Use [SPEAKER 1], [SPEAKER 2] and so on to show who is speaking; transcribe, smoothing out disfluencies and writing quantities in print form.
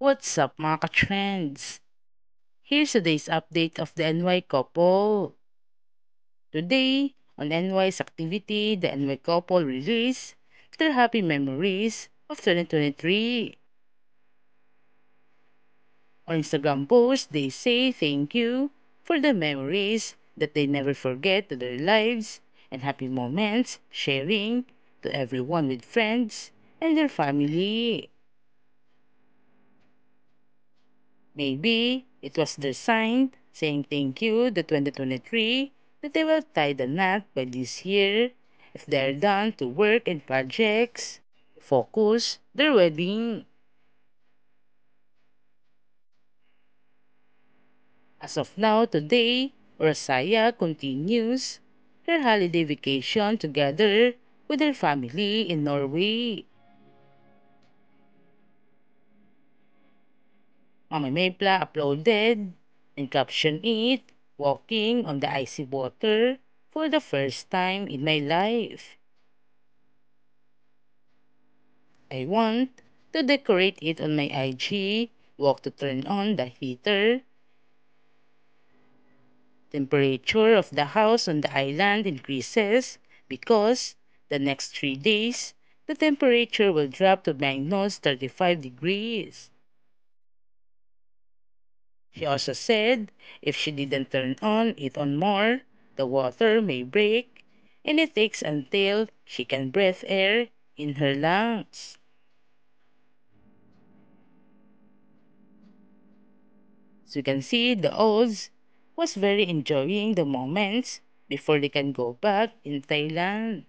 [SPEAKER 1] What's up mga ka-trends? Here's today's update of the NY couple. Today, on NY's activity, the NY couple released their happy memories of 2023. On Instagram post, they say thank you for the memories that they never forget to their lives and happy moments sharing to everyone with friends and their family. Maybe it was their sign saying thank you to 2023 that they will tie the knot by this year if they're done to work and projects. Focus their wedding. As of now, today, Rosaya continues her holiday vacation together with her family in Norway. Mama Mapla uploaded and captioned it, walking on the icy water for the first time in my life. I want to decorate it on my IG, walk to turn on the heater. Temperature of the house on the island increases because the next 3 days, the temperature will drop to minus 35 degrees. She also said if she didn't turn on it on more, the water may break and it takes until she can breathe air in her lungs. So you can see the Oz was very enjoying the moments before they can go back in Thailand.